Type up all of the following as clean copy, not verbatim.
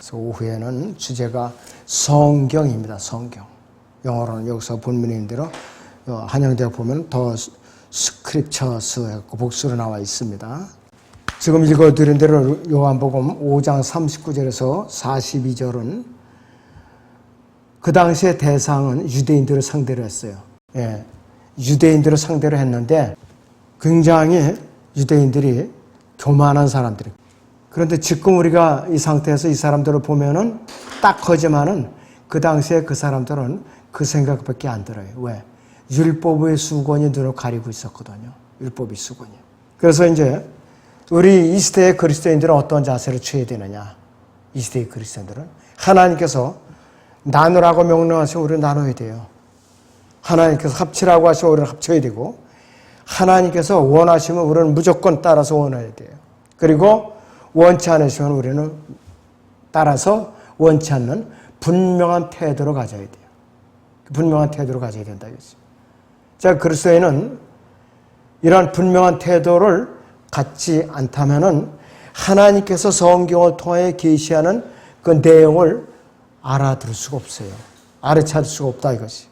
그래서 오후에는 주제가 성경입니다. 성경. 영어로는 여기서 본문에 있는 대로 한영대학 보면 더 스크립처스 해갖고 복수로 나와 있습니다. 지금 읽어드린 대로 요한복음 5장 39절에서 42절은 그 당시의 대상은 유대인들을 상대로 했어요. 예, 유대인들을 상대로 했는데 굉장히 유대인들이 교만한 사람들이. 그런데 지금 우리가 이 상태에서 이 사람들을 보면은 딱하지만은 그 당시에 그 사람들은 그 생각밖에 안 들어요. 왜? 율법의 수건이 눈을 가리고 있었거든요. 율법의 수건이. 그래서 이제 우리 이 시대의 그리스도인들은 어떤 자세를 취해야 되느냐. 이 시대의 그리스도인들은 하나님께서 나누라고 명령하시면 우리는 나눠야 돼요. 하나님께서 합치라고 하시면 우리는 합쳐야 되고, 하나님께서 원하시면 우리는 무조건 따라서 원해야 돼요. 그리고 원치 않으시면 우리는 따라서 원치 않는 분명한 태도로 가져야 돼요. 분명한 태도로 가져야 된다 이거죠. 자, 그리스도인은 이러한 분명한 태도를 갖지 않다면은 하나님께서 성경을 통해 계시하는 그 내용을 알아들을 수가 없어요. 알아차릴 수가 없다 이것이.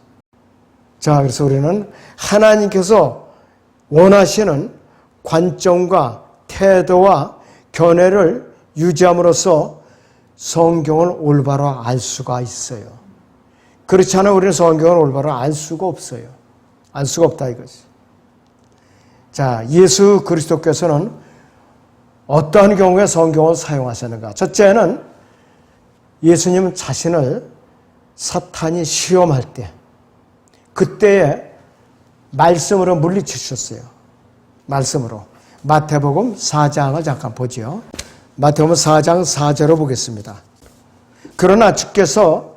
자, 그래서 우리는 하나님께서 원하시는 관점과 태도와 견해를 유지함으로써 성경을 올바로 알 수가 있어요. 그렇지 않으면 우리는 성경을 올바로 알 수가 없어요. 알 수가 없다 이것이. 자, 예수 그리스도께서는 어떠한 경우에 성경을 사용하셨는가? 첫째는 예수님 자신을 사탄이 시험할 때, 그때에 말씀으로 물리치셨어요. 말씀으로. 마태복음 4장을 잠깐 보죠. 마태복음 4장 4절을 보겠습니다. 그러나 주께서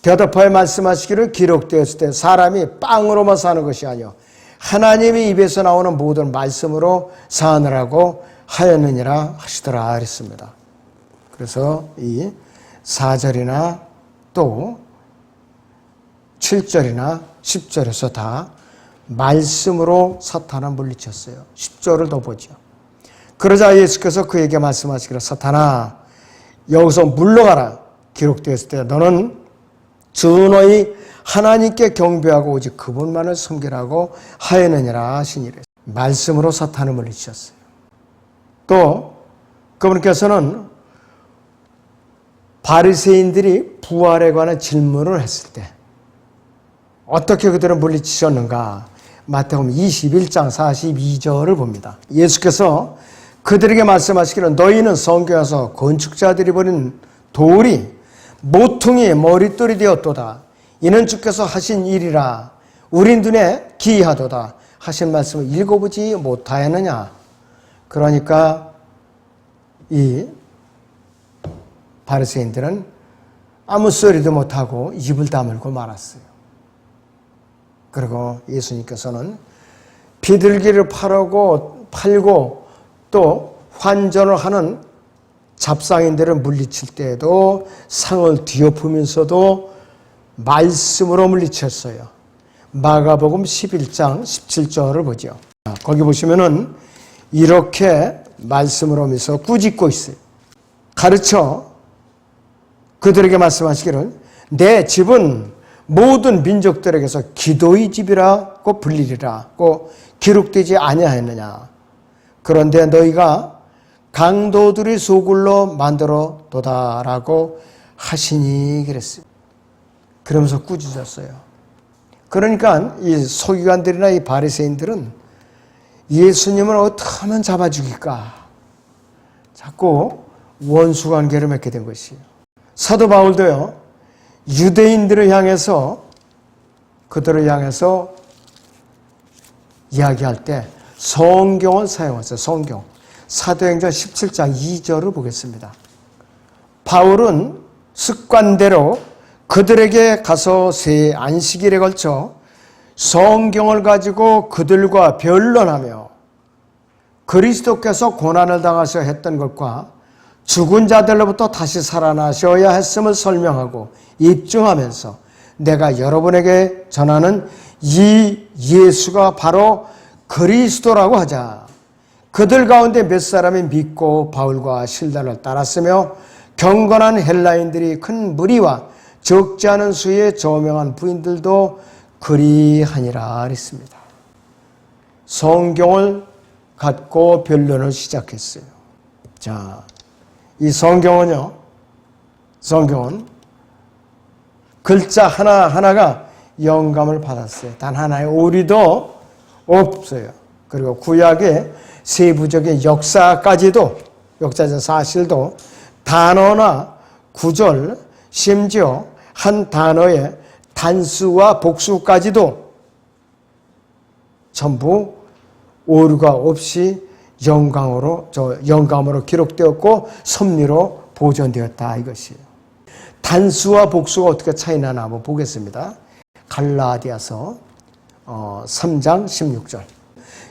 대답하여 말씀하시기를 기록되었을 때 사람이 빵으로만 사는 것이 아니요 하나님의 입에서 나오는 모든 말씀으로 사느라고 하였느니라 하시더라 그랬습니다. 그래서 이 4절이나 또 7절이나 10절에서 다 말씀으로 사탄을 물리쳤어요. 10절을 더 보죠. 그러자 예수께서 그에게 말씀하시기를 사탄아 여기서 물러가라. 기록되었을 때 너는 주 너희 하나님께 경배하고 오직 그분만을 섬기라고 하였느니라 하시니라. 말씀으로 사탄을 물리치셨어요. 또 그분께서는 바리새인들이 부활에 관한 질문을 했을 때 어떻게 그들을 물리치셨는가? 마태복음 21장 42절을 봅니다. 예수께서 그들에게 말씀하시기를 너희는 성경에서 건축자들이 버린 돌이 모퉁이의 머릿돌이 되었도다. 이는 주께서 하신 일이라 우리 눈에 기이하도다 하신 말씀을 읽어보지 못하였느냐. 그러니까 이 바리새인들은 아무 소리도 못하고 입을 다물고 말았어요. 그리고 예수님께서는 비둘기를 팔고 또 환전을 하는 잡상인들을 물리칠 때에도 상을 뒤엎으면서도 말씀으로 물리쳤어요. 마가복음 11장 17절을 보죠. 거기 보시면은 이렇게 말씀으로 하면서 꾸짖고 있어요. 가르쳐 그들에게 말씀하시기를 내 집은 모든 민족들에게서 기도의 집이라고 불리리라고 기록되지 아니하였느냐. 그런데 너희가 강도들의 소굴로 만들어도다라고 하시니 그랬어요. 그러면서 꾸짖었어요. 그러니까 이 서기관들이나 이 바리새인들은 예수님을 어떻게 하면 잡아 죽일까? 자꾸 원수관계를 맺게 된 것이에요. 사도 바울도요. 유대인들을 향해서 그들을 향해서 이야기할 때 성경을 사용했어요. 성경. 사도행전 17장 2절을 보겠습니다. 바울은 습관대로 그들에게 가서 세 안식일에 걸쳐 성경을 가지고 그들과 변론하며 그리스도께서 고난을 당하셔 했던 것과 죽은 자들로부터 다시 살아나셔야 했음을 설명하고 입증하면서 내가 여러분에게 전하는 이 예수가 바로 그리스도라고 하자. 그들 가운데 몇 사람이 믿고 바울과 실라를 따랐으며 경건한 헬라인들이 큰 무리와 적지 않은 수의 저명한 부인들도 그리하니라 그랬습니다. 성경을 갖고 변론을 시작했어요. 자, 이 성경은 글자 하나하나가 영감을 받았어요. 단 하나의 오류도 없어요. 그리고 구약의 세부적인 역사적 사실도 단어나 구절, 심지어 한 단어의 단수와 복수까지도 전부 오류가 없이 영감으로 기록되었고 섭리로 보존되었다 이것이에요. 단수와 복수가 어떻게 차이나나 한번 보겠습니다. 갈라디아서 3장 16절.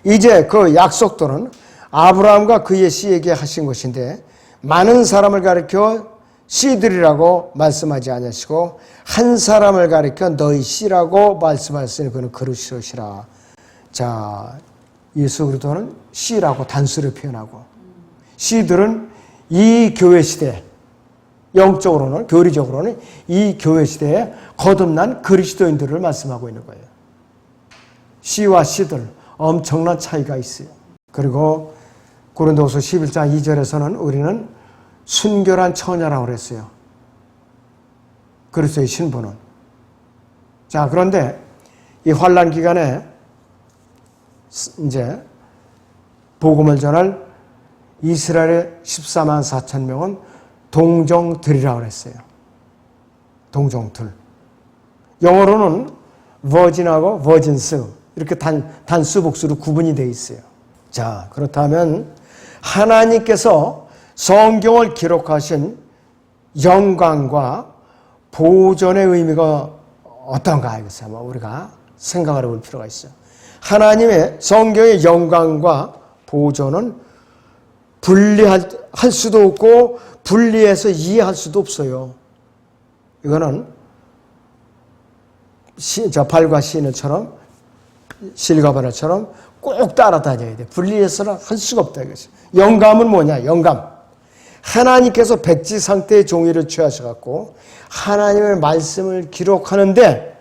이제 그 약속들은 아브라함과 그의 씨에게 하신 것인데 많은 사람을 가리켜 씨들이라고 말씀하지 아니하시고 한 사람을 가리켜 너희 씨라고 말씀하시니 그는 그릇이라. 자, 예수 그리스도는 씨라고 단수를 표현하고 씨들은 이 교회 시대 영적으로는 교리적으로는 이 교회 시대에 거듭난 그리스도인들을 말씀하고 있는 거예요. 씨와 씨들 엄청난 차이가 있어요. 그리고 고린도후서 11장 2절에서는 우리는 순결한 처녀라고 그랬어요. 그리스도의 신분은. 자, 그런데 이 환난 기간에 이제 복음을 전할 이스라엘의 14만 4천 명은 동정들이라고 그랬어요. 동정들. 영어로는 virgin하고 virgins 이렇게 단수 복수로 구분이 되어 있어요. 자, 그렇다면 하나님께서 성경을 기록하신 영광과 보존의 의미가 어떤가 이것을 한번 우리가 생각을 해볼 필요가 있어요. 하나님의 성경의 영광과 보존은 분리할 수도 없고 분리해서 이해할 수도 없어요. 이거는 발과 시인처럼 실과 바늘처럼 꼭 따라다녀야 돼. 분리해서는 할 수가 없다 이것이. 영감은 뭐냐? 영감. 하나님께서 백지 상태의 종이를 취하셔갖고 하나님의 말씀을 기록하는데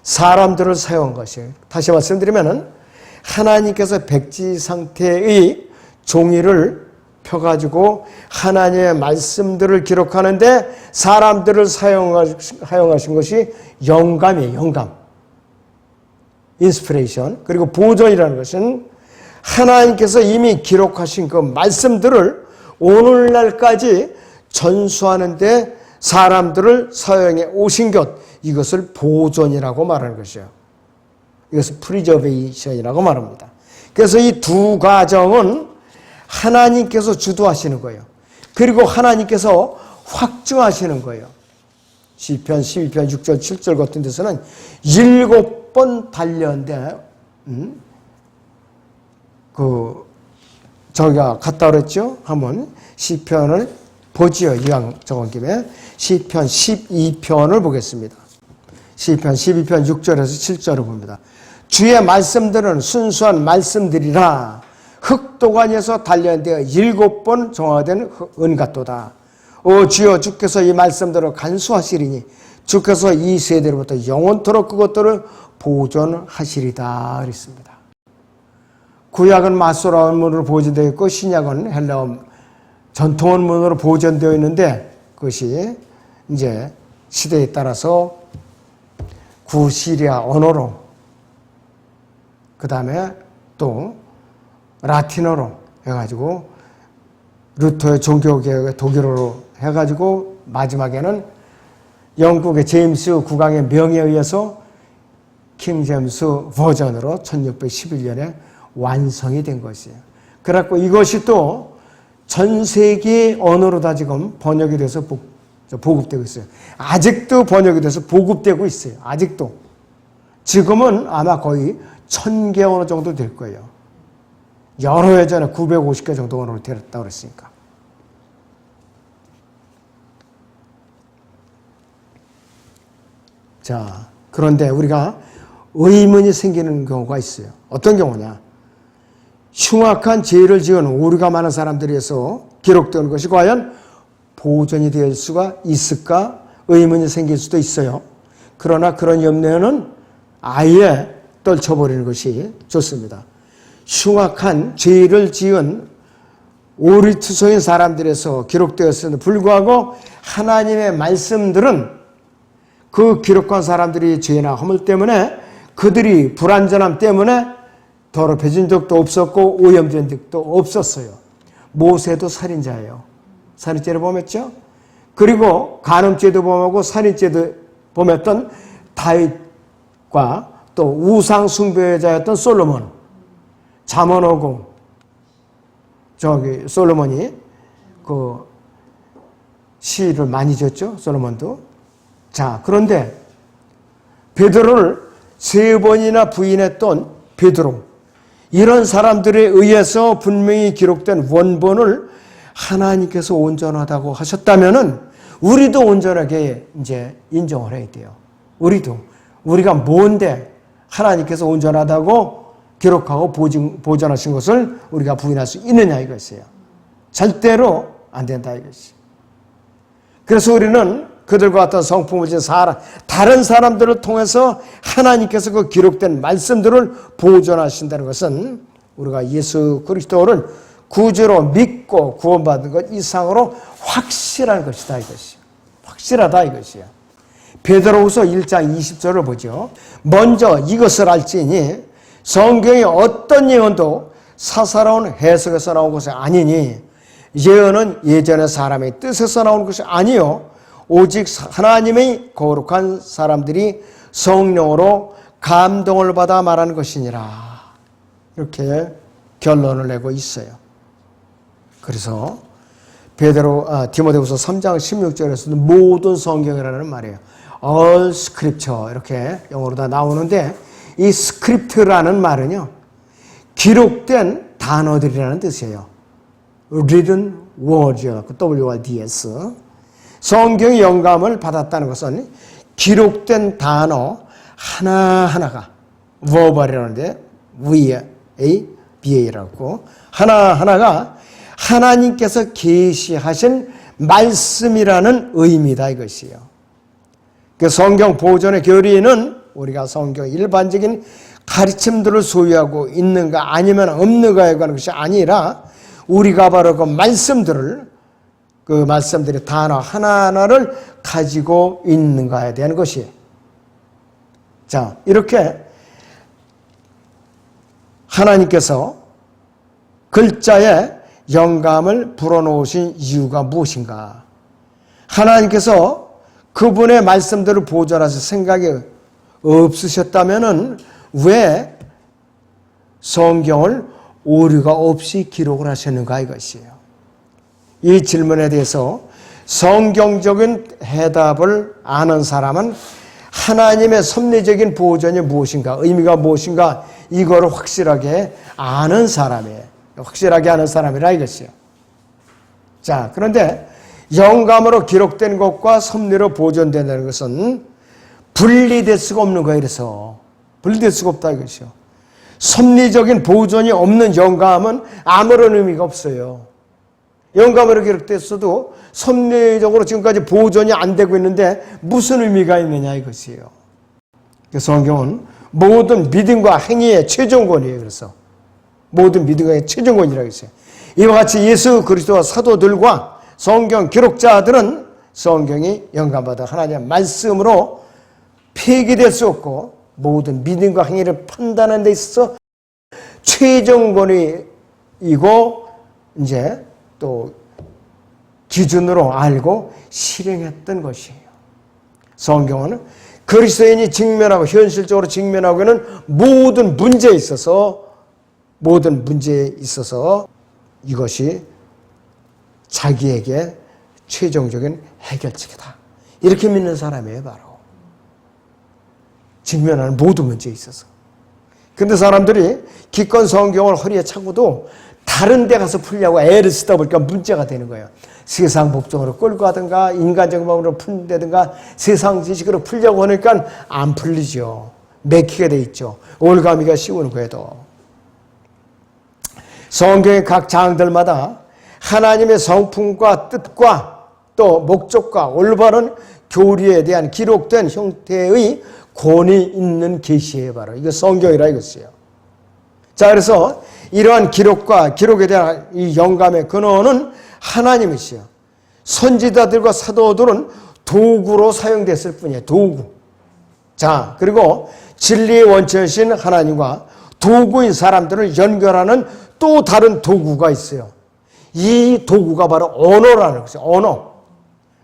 사람들을 사용한 것이에요. 다시 말씀드리면은 하나님께서 백지 상태의 종이를 펴가지고 하나님의 말씀들을 기록하는데 사람들을 사용하신 것이 영감이에요. 영감. 인스피레이션. 그리고 보존이라는 것은 하나님께서 이미 기록하신 그 말씀들을 오늘날까지 전수하는데 사람들을 사용해 오신 것, 이것을 보존이라고 말하는 것이죠. 이것을 프리저베이션이라고 말합니다. 그래서 이 두 과정은 하나님께서 주도하시는 거예요. 그리고 하나님께서 확증하시는 거예요. 시편 12편 6절 7절 같은 데서는 7번 달렸는데 저기가 갔다 그랬죠? 한번 시편을 보지요. 이왕 적은 김에 시편 12편을 보겠습니다. 시편 12편 6절에서 7절을 봅니다. 주의 말씀들은 순수한 말씀들이라 흑도관에서 단련되어 7번 정화된 은 같도다. 오 주여 주께서 이 말씀들을 간수하시리니 주께서 이 세대로부터 영원토록 그것들을 보존하시리다 그랬습니다. 구약은 마소라 원문으로 보존되어 있고 신약은 헬라어 전통 원문으로 보존되어 있는데 그것이 이제 시대에 따라서 구시리아 언어로 그 다음에 또 라틴어로 해가지고 루터의 종교개혁의 독일어로 해가지고 마지막에는 영국의 제임스 국왕의 명에 의해서 킹 제임스 버전으로 1611년에 완성이 된 것이에요. 그래갖고 이것이 또 전 세계 언어로 다 지금 번역이 돼서 보급되고 있어요. 아직도 번역이 돼서 보급되고 있어요. 아직도. 지금은 아마 거의 1000개 언어 정도 될 거예요. 여러 해 전에 950개 정도 언어로 되었다고 그랬으니까. 자, 그런데 우리가 의문이 생기는 경우가 있어요. 어떤 경우냐? 흉악한 죄를 지은 오류가 많은 사람들에서 기록되는 것이 과연 보존이 될 수가 있을까 의문이 생길 수도 있어요. 그러나 그런 염려는 아예 떨쳐버리는 것이 좋습니다. 흉악한 죄를 지은 오리투성인 사람들에서 기록되었음에도 불구하고 하나님의 말씀들은 그 기록한 사람들이 죄나 허물 때문에 그들이 불완전함 때문에 더럽혀진 적도 없었고 오염된 적도 없었어요. 모세도 살인자예요. 살인죄를 범했죠. 그리고 간음죄도 범하고 살인죄도 범했던 다윗과 또 우상 숭배자였던 솔로몬, 잠언5공 솔로몬이 그 시를 많이 졌죠. 솔로몬도. 자, 그런데 베드로를 3번이나 부인했던 베드로, 이런 사람들에 의해서 분명히 기록된 원본을 하나님께서 온전하다고 하셨다면은 우리도 온전하게 이제 인정을 해야 돼요. 우리가 뭔데 하나님께서 온전하다고 기록하고 보존하신 것을 우리가 부인할 수 있느냐 이것이에요. 절대로 안 된다 이것이. 그래서 우리는 그들과 같은 성품을 지닌 다른 사람들을 통해서 하나님께서 그 기록된 말씀들을 보존하신다는 것은 우리가 예수 그리스도를 구주로 믿고 구원받은 것 이상으로 확실한 것이다 이것이. 확실하다 이것이야. 베드로후서 1장 20절을 보죠. 먼저 이것을 알지니 성경의 어떤 예언도 사사로운 해석에서 나온 것이 아니니 예언은 예전의 사람의 뜻에서 나온 것이 아니요 오직 하나님의 거룩한 사람들이 성령으로 감동을 받아 말하는 것이니라. 이렇게 결론을 내고 있어요. 그래서 디모데후서 3장 16절에서는 모든 성경이라는 말이에요. All Scripture 이렇게 영어로 다 나오는데 이 script라는 말은요. 기록된 단어들이라는 뜻이에요. Written Words, WRDS. 성경의 영감을 받았다는 것은 기록된 단어 하나하나가 verb이라는데 VABA라고 하나하나가 하나님께서 계시하신 말씀이라는 의미다 이것이에요. 그 성경 보존의 교리는 우리가 성경 일반적인 가르침들을 소유하고 있는가 아니면 없는가에 관한 것이 아니라 우리가 바로 그 말씀들의 단어 하나하나를 가지고 있는가에 대한 것이에요. 자, 이렇게 하나님께서 글자에 영감을 불어넣으신 이유가 무엇인가? 하나님께서 그분의 말씀들을 보존하실 생각이 없으셨다면 왜 성경을 오류가 없이 기록을 하셨는가 이것이에요. 이 질문에 대해서 성경적인 해답을 아는 사람은 하나님의 섭리적인 보존이 무엇인가, 의미가 무엇인가 이거를 확실하게 아는 사람이에요. 확실하게 아는 사람이라 이것이에요. 자, 그런데 영감으로 기록된 것과 섭리로 보존된다는 것은 분리될 수가 없는 거예요. 그래서 분리될 수가 없다 이것이요. 섭리적인 보존이 없는 영감은 아무런 의미가 없어요. 영감으로 기록됐어도 섭리적으로 지금까지 보존이 안 되고 있는데 무슨 의미가 있느냐 이것이에요. 성경은 모든 믿음과 행위의 최종권이에요. 그래서 모든 믿음과 행위의 최종권이라고 했어요. 이와 같이 예수 그리스도와 사도들과 성경 기록자들은 성경이 영감받아 하나님의 말씀으로 폐기될 수 없고 모든 믿음과 행위를 판단하는 데 있어서 최종권이고 이제 또 기준으로 알고 실행했던 것이에요. 성경은 그리스도인이 직면하고 현실적으로 직면하고 있는 모든 문제에 있어서 이것이 자기에게 최종적인 해결책이다. 이렇게 믿는 사람이에요. 바로. 직면하는 모든 문제에 있어서. 그런데 사람들이 기껏 성경을 허리에 차고도 다른 데 가서 풀려고 애를 쓰다 보니까 문제가 되는 거예요. 세상 법정으로 끌고 가든가 인간적인 방법으로 푼다든가 세상 지식으로 풀려고 하니까 안 풀리죠. 맥히게 돼 있죠. 올가미가 씌우는 거예요. 성경의 각 장들마다 하나님의 성품과 뜻과 또 목적과 올바른 교리에 대한 기록된 형태의 권위 있는 계시에 바로 이거 성경이라 이것이에요. 자, 그래서 이러한 기록과 기록에 대한 이 영감의 근원은 하나님이시요. 선지자들과 사도들은 도구로 사용됐을 뿐이에요. 도구. 자, 그리고 진리의 원천이신 하나님과 도구인 사람들을 연결하는 또 다른 도구가 있어요. 이 도구가 바로 언어라는 것이에요. 언어.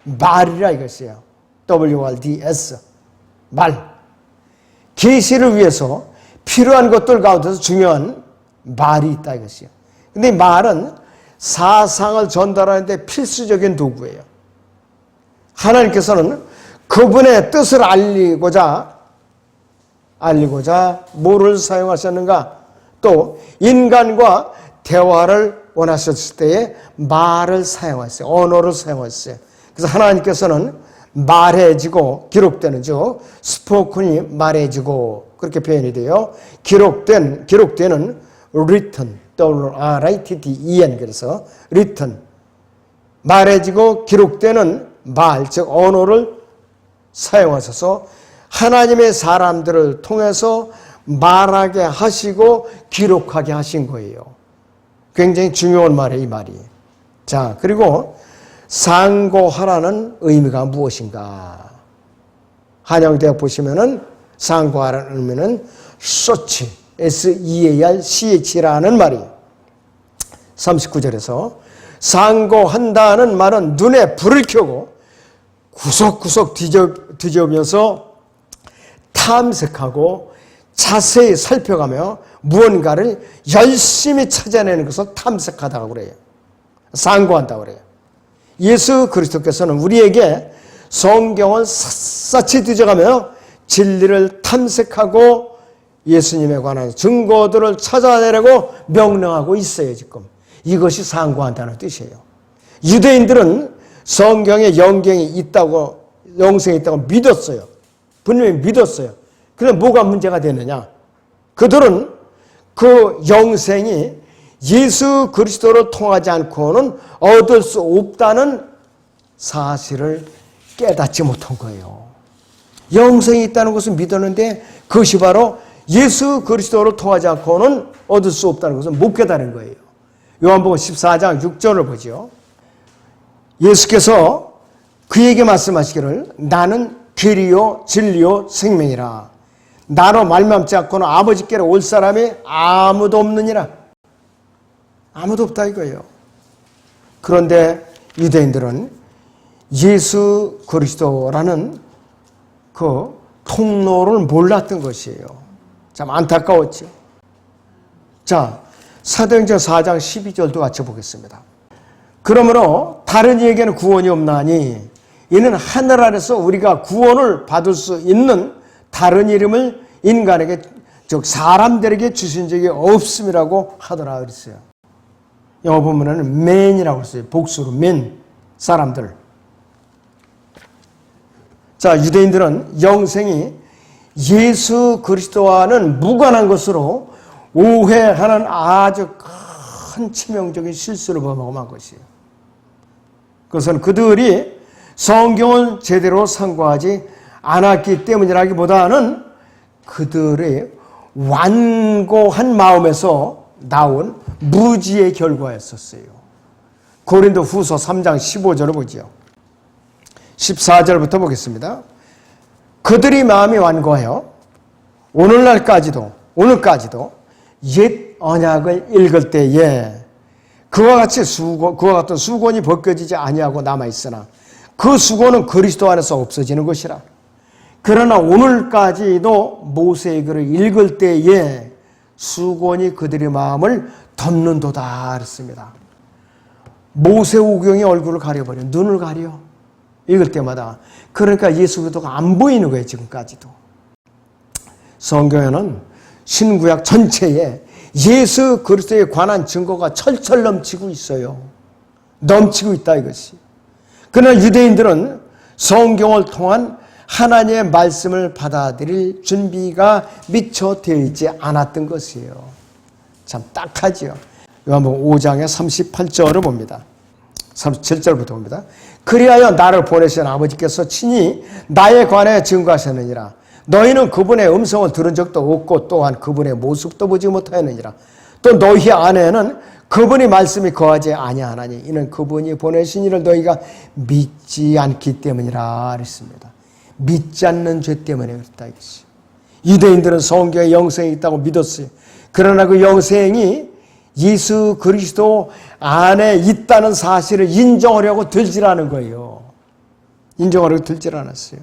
말이라 이것이에요. WRDS. 말. 계시를 위해서 필요한 것들 가운데서 중요한 말이 있다 이것이에요. 근데 이 말은 사상을 전달하는 데 필수적인 도구예요. 하나님께서는 그분의 뜻을 알리고자 뭐를 사용하셨는가? 또 인간과 대화를 원하셨을 때에 말을 사용했어요. 언어를 사용했어요. 그래서 하나님께서는 말해지고 기록되는 즉 스포큰이 말해지고 그렇게 표현이 돼요. 기록되는 written, R-I-T-T-E-N 그래서 written 말해지고 기록되는 말, 즉 언어를 사용하셔서 하나님의 사람들을 통해서 말하게 하시고 기록하게 하신 거예요. 굉장히 중요한 말이에요, 이 말이. 자, 그리고 상고하라는 의미가 무엇인가? 한영대학 보시면은 상고하라는 의미는 search, S-E-A-R-C-H라는 말이 39절에서 상고한다는 말은 눈에 불을 켜고 구석구석 뒤져보면서 탐색하고 자세히 살펴가며 무언가를 열심히 찾아내는 것을 탐색하다고 그래요. 상고한다고 그래요. 예수 그리스도께서는 우리에게 성경을 샅샅이 뒤져가며 진리를 탐색하고 예수님에 관한 증거들을 찾아내려고 명령하고 있어요, 지금. 이것이 상고한다는 뜻이에요. 유대인들은 성경에 영생이 있다고 믿었어요. 분명히 믿었어요. 그런데 뭐가 문제가 되느냐? 그들은 그 영생이 예수 그리스도를 통하지 않고는 얻을 수 없다는 사실을 깨닫지 못한 거예요. 영생이 있다는 것을 믿었는데 그것이 바로 예수 그리스도를 통하지 않고는 얻을 수 없다는 것을 못 깨달은 거예요. 요한복음 14장 6절을 보죠. 예수께서 그에게 말씀하시기를 나는 길이요 진리요 생명이라. 나로 말미암지 않고는 아버지께로 올 사람이 아무도 없느니라. 아무도 없다 이거예요. 그런데 유대인들은 예수 그리스도라는 그 통로를 몰랐던 것이에요. 참 안타까웠죠. 자, 사도행전 4장 12절도 같이 보겠습니다. 그러므로 다른 이에게는 구원이 없나니 이는 하늘 아래서 우리가 구원을 받을 수 있는 다른 이름을 인간에게 즉 사람들에게 주신 적이 없음이라고 하더라 그랬어요. 영어 본문에는 man이라고 했어요. 복수로 man, 사람들. 자, 유대인들은 영생이 예수 그리스도와는 무관한 것으로 오해하는 아주 큰 치명적인 실수를 범한 것이에요. 그것은 그들이 성경을 제대로 상고하지 않았기 때문이라기보다는 그들의 완고한 마음에서 나온 무지의 결과였었어요. 고린도 후서 3장 15절을 보죠. 14절부터 보겠습니다. 그들이 마음이 완고하여 오늘까지도 옛 언약을 읽을 때에 그와 같은 수건이 벗겨지지 아니하고 남아있으나 그 수건은 그리스도 안에서 없어지는 것이라. 그러나 오늘까지도 모세의 글을 읽을 때에 수건이 그들의 마음을 덮는도다 그랬습니다. 모세오경이 얼굴을 가려버려. 눈을 가려. 읽을 때마다. 그러니까 예수 그리스도가 안 보이는 거예요. 지금까지도. 성경에는 신구약 전체에 예수 그리스도에 관한 증거가 철철 넘치고 있어요. 넘치고 있다 이것이. 그러나 유대인들은 성경을 통한 하나님의 말씀을 받아들일 준비가 미처 되어 있지 않았던 것이에요. 참 딱하지요. 요한복음 5장의 38절을 봅니다. 37절부터 봅니다. 그리하여 나를 보내신 아버지께서 친히 나에 관하여 증거하셨느니라. 너희는 그분의 음성을 들은 적도 없고 또한 그분의 모습도 보지 못하였느니라. 또 너희 안에는 그분이 말씀이 거하지 아니하나니 이는 그분이 보내신 이를 너희가 믿지 않기 때문이라 그랬습니다. 믿지 않는 죄 때문에 그랬다 이것이. 유대인들은 성경에 영생이 있다고 믿었어요. 그러나 그 영생이 예수 그리스도 안에 있다는 사실을 인정하려고 들질 않은 거예요. 인정하려고 들질 않았어요.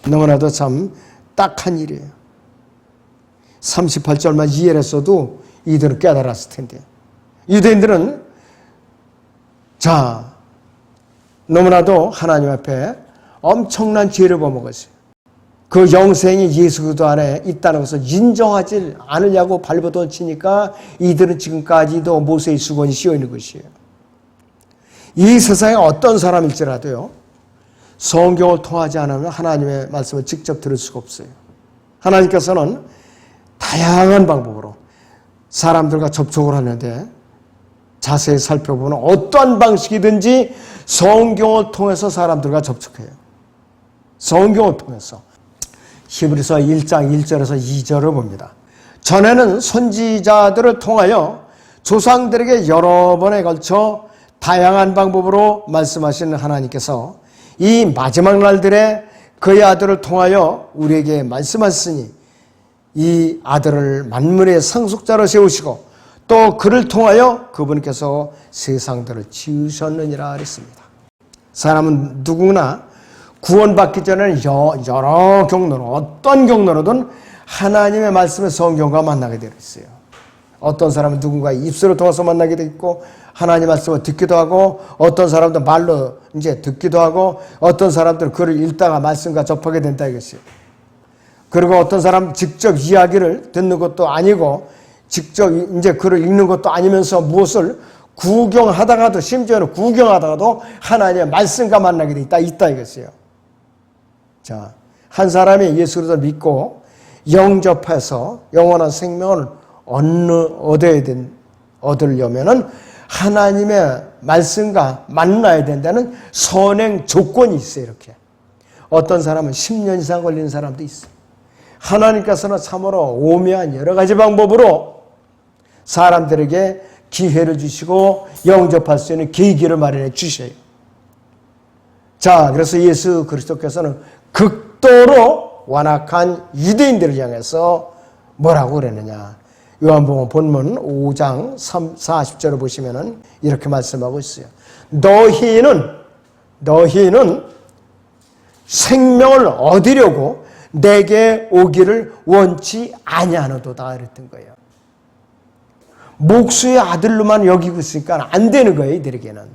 너무나도 참 딱한 일이에요. 38절만 이해를 했어도 이들은 깨달았을 텐데. 유대인들은 너무나도 하나님 앞에 엄청난 죄를 범먹었어요. 그 영생이 예수 그리스도 안에 있다는 것을 인정하지 않으려고 발버둥 치니까 이들은 지금까지도 모세의 수건이 씌어 있는 것이에요. 이 세상에 어떤 사람일지라도요, 성경을 통하지 않으면 하나님의 말씀을 직접 들을 수가 없어요. 하나님께서는 다양한 방법으로 사람들과 접촉을 하는데 자세히 살펴보면 어떠한 방식이든지 성경을 통해서 사람들과 접촉해요. 성경을 통해서. 히브리서 1장 1절에서 2절을 봅니다. 전에는 선지자들을 통하여 조상들에게 여러 번에 걸쳐 다양한 방법으로 말씀하신 하나님께서 이 마지막 날들에 그의 아들을 통하여 우리에게 말씀하시니 이 아들을 만물의 상속자로 세우시고 또 그를 통하여 그분께서 세상들을 지으셨느니라 그랬습니다. 사람은 누구나 구원받기 전에는 여러 경로로 어떤 경로로든 하나님의 말씀의 성경과 만나게 되어 있어요. 어떤 사람은 누군가의 입술을 통해서 만나게 되어 있고 하나님 말씀을 듣기도 하고 어떤 사람도 말로 이제 듣기도 하고 어떤 사람들은 글을 읽다가 말씀과 접하게 된다 이것이에요. 그리고 어떤 사람은 직접 이야기를 듣는 것도 아니고 직접 이제 글을 읽는 것도 아니면서 무엇을 구경하다가도 심지어는 구경하다가도 하나님의 말씀과 만나게 돼 있다 이것이에요. 자, 한 사람이 예수 그리스도를 믿고 영접해서 영원한 생명을 얻으려면은 하나님의 말씀과 만나야 된다는 선행 조건이 있어요. 이렇게 어떤 사람은 10년 이상 걸리는 사람도 있어요. 하나님께서는 참으로 오묘한 여러 가지 방법으로 사람들에게 기회를 주시고 영접할 수 있는 계기를 마련해 주셔요. 자, 그래서 예수 그리스도께서는 극도로 완악한 유대인들을 향해서 뭐라고 그랬느냐. 요한복음 본문 5장 40절을 보시면은 이렇게 말씀하고 있어요. 너희는 생명을 얻으려고 내게 오기를 원치 아니하노도다 그랬던 거예요. 목수의 아들로만 여기고 있으니까 안 되는 거예요. 이들에게는.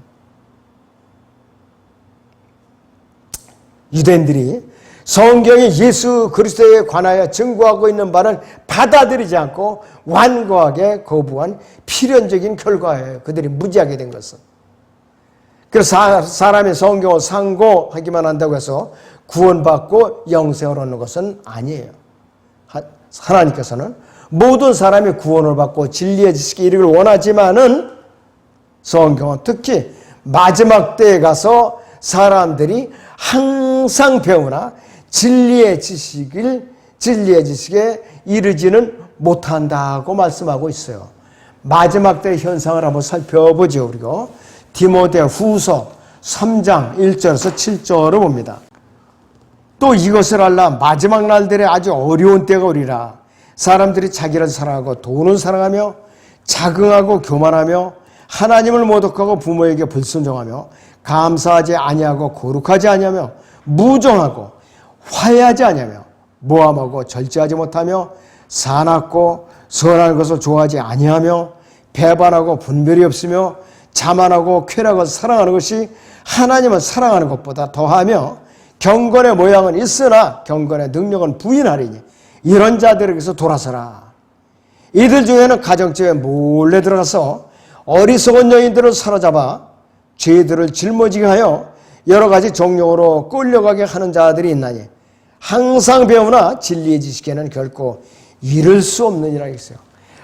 유대인들이 성경이 예수 그리스도에 관하여 증거하고 있는 바를 받아들이지 않고 완고하게 거부한 필연적인 결과예요. 그들이 무지하게 된 것은. 그래서 사람이 성경을 상고하기만 한다고 해서 구원받고 영생을 얻는 것은 아니에요. 하나님께서는 모든 사람이 구원을 받고 진리의 지식에 이르기를 원하지만은 성경은 특히 마지막 때에 가서 사람들이 항상 배우나 진리의 지식에 이르지는 못한다고 말씀하고 있어요. 마지막 때의 현상을 한번 살펴보죠. 우리가 디모데 후서 3장 1절에서 7절을 봅니다. 또 이것을 알라 마지막 날들에 아주 어려운 때가 오리라. 사람들이 자기를 사랑하고 돈을 사랑하며 자긍하고 교만하며 하나님을 모독하고 부모에게 불순종하며 감사하지 아니하고 거룩하지 아니하며 무정하고 화해하지 아니하며 모함하고 절제하지 못하며 사납고 선한 것을 좋아하지 아니하며 배반하고 분별이 없으며 자만하고 쾌락을 사랑하는 것이 하나님을 사랑하는 것보다 더하며 경건의 모양은 있으나 경건의 능력은 부인하리니 이런 자들에게서 돌아서라. 이들 중에는 가정집에 몰래 들어가서 어리석은 여인들을 사로잡아 죄들을 짊어지게 하여 여러 가지 종용으로 끌려가게 하는 자들이 있나니 항상 배우나 진리의 지식에는 결코 이를 수 없느니라 했어요.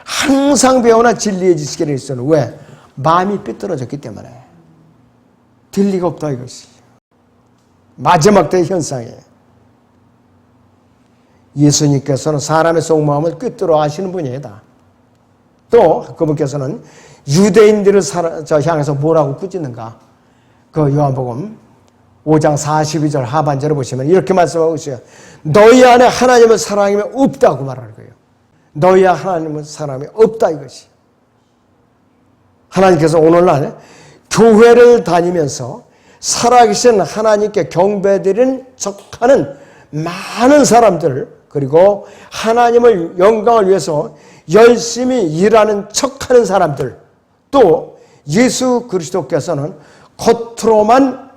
항상 배우나 진리의 지식에는 있어요. 왜? 마음이 삐뚤어졌기 때문에. 될 리가 없다 이것이. 마지막 때의 현상이에요. 예수님께서는 사람의 속마음을 꿰뚫어 아시는 분이다. 또 그분께서는 유대인들을 향해서 뭐라고 꾸짖는가? 그 요한복음 5장 42절 하반절을 보시면 이렇게 말씀하고 있어요. 너희 안에 하나님을 사랑하면 없다고 말하는 거예요. 너희 안에 하나님을 사랑하면 없다 이것이. 하나님께서 오늘날 교회를 다니면서 살아계신 하나님께 경배드리는 척하는 많은 사람들, 그리고 하나님을 영광을 위해서 열심히 일하는 척하는 사람들, 또 예수 그리스도께서는 겉으로만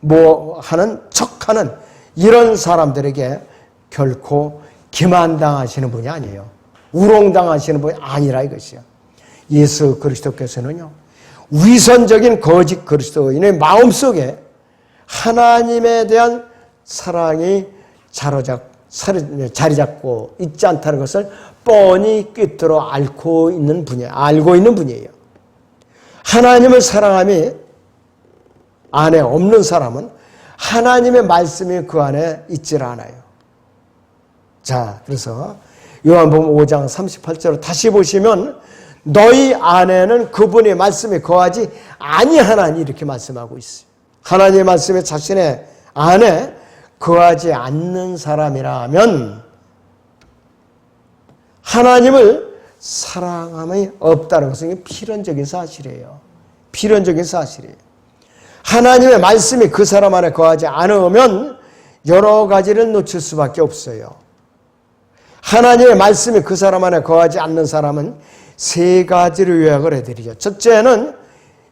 뭐 하는 척하는 이런 사람들에게 결코 기만당하시는 분이 아니에요. 우롱당하시는 분이 아니라 이것이요. 예수 그리스도께서는요, 위선적인 거짓 그리스도인의 마음속에 하나님에 대한 사랑이 자리 잡고 있지 않다는 것을 뻔히 꿰뚫어 알고 있는 분이에요. 하나님을 사랑함이 안에 없는 사람은 하나님의 말씀이 그 안에 있질 않아요. 자, 그래서 요한복음 5장 38절을 다시 보시면 너희 안에는 그분의 말씀이 거하지 아니하나니 이렇게 말씀하고 있어요. 하나님의 말씀이 자신의 안에 거하지 않는 사람이라면 하나님을 사랑함이 없다는 것은 필연적인 사실이에요. 필연적인 사실이에요. 하나님의 말씀이 그 사람 안에 거하지 않으면 여러 가지를 놓칠 수밖에 없어요. 하나님의 말씀이 그 사람 안에 거하지 않는 사람은 세 가지를 요약을 해드리죠. 첫째는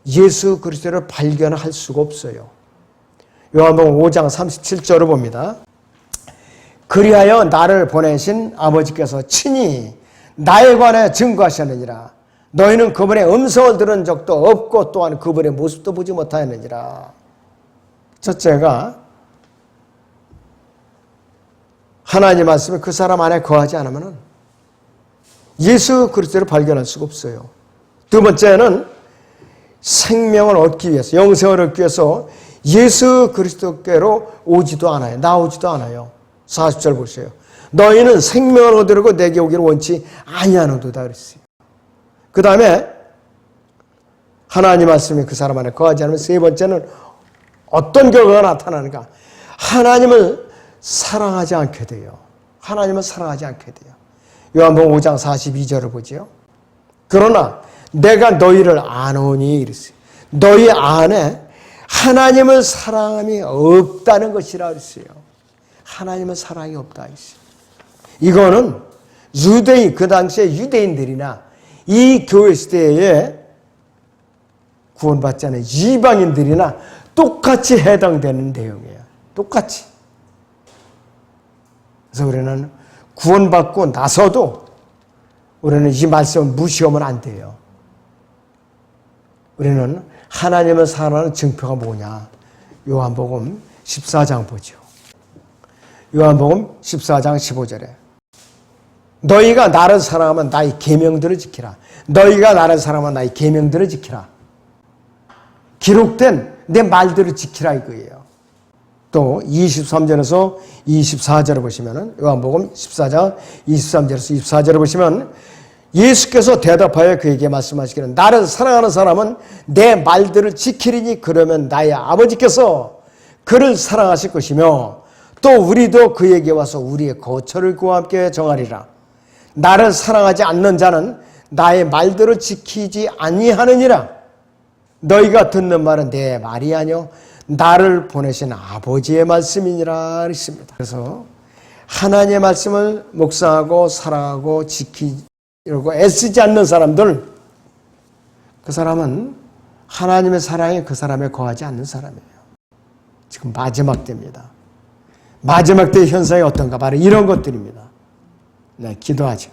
예수 그리스도를 발견할 수가 없어요. 요한복음 5장 37절을 봅니다. 그리하여 나를 보내신 아버지께서 친히 나에 관해 증거하셨느니라. 너희는 그분의 음성을 들은 적도 없고 또한 그분의 모습도 보지 못하였느니라. 첫째가 하나님 말씀이 그 사람 안에 거하지 않으면 예수 그리스도를 발견할 수가 없어요. 두 번째는 생명을 얻기 위해서, 영생을 얻기 위해서 예수 그리스도께로 오지도 않아요. 나오지도 않아요. 40절 보세요. 너희는 생명을 얻으려고 내게 오기를 원치 아니하노도다 그랬어요. 그 다음에 하나님 말씀이 그 사람 안에 거하지 않으면 세 번째는 어떤 결과가 나타나는가? 하나님을 사랑하지 않게 돼요. 하나님을 사랑하지 않게 돼요. 요한복음 5장 42절을 보지요. 그러나 내가 너희를 아노니 이랬어요. 너희 안에 하나님을 사랑함이 없다는 것이라 그랬어요. 하나님을 사랑이 없다 했어요. 이거는 유대인, 그 당시에 유대인들이나 이 교회 시대에 구원받지 않은 이방인들이나 똑같이 해당되는 내용이에요. 똑같이. 그래서 우리는 구원받고 나서도 우리는 이 말씀을 무시하면 안 돼요. 우리는 하나님을 사랑하는 증표가 뭐냐? 요한복음 14장 보죠. 요한복음 14장 15절에 너희가 나를 사랑하면 나의 계명들을 지키라. 너희가 나를 사랑하면 나의 계명들을 지키라. 기록된 내 말들을 지키라 이거예요. 또 23절에서 24절을 보시면 요한복음 14장 23절에서 24절을 보시면 예수께서 대답하여 그에게 말씀하시기를 나를 사랑하는 사람은 내 말들을 지키리니 그러면 나의 아버지께서 그를 사랑하실 것이며 또 우리도 그에게 와서 우리의 거처를 그와 함께 정하리라. 나를 사랑하지 않는 자는 나의 말들을 지키지 아니하느니라. 너희가 듣는 말은 내 말이 아니요 나를 보내신 아버지의 말씀이니라 그랬습니다. 그래서 하나님의 말씀을 묵상하고 사랑하고 지키려고 애쓰지 않는 사람들, 그 사람은 하나님의 사랑이 그 사람에 거하지 않는 사람이에요. 지금 마지막 때입니다. 마지막 때의 현상이 어떤가? 바로 이런 것들입니다. 네, 기도하죠.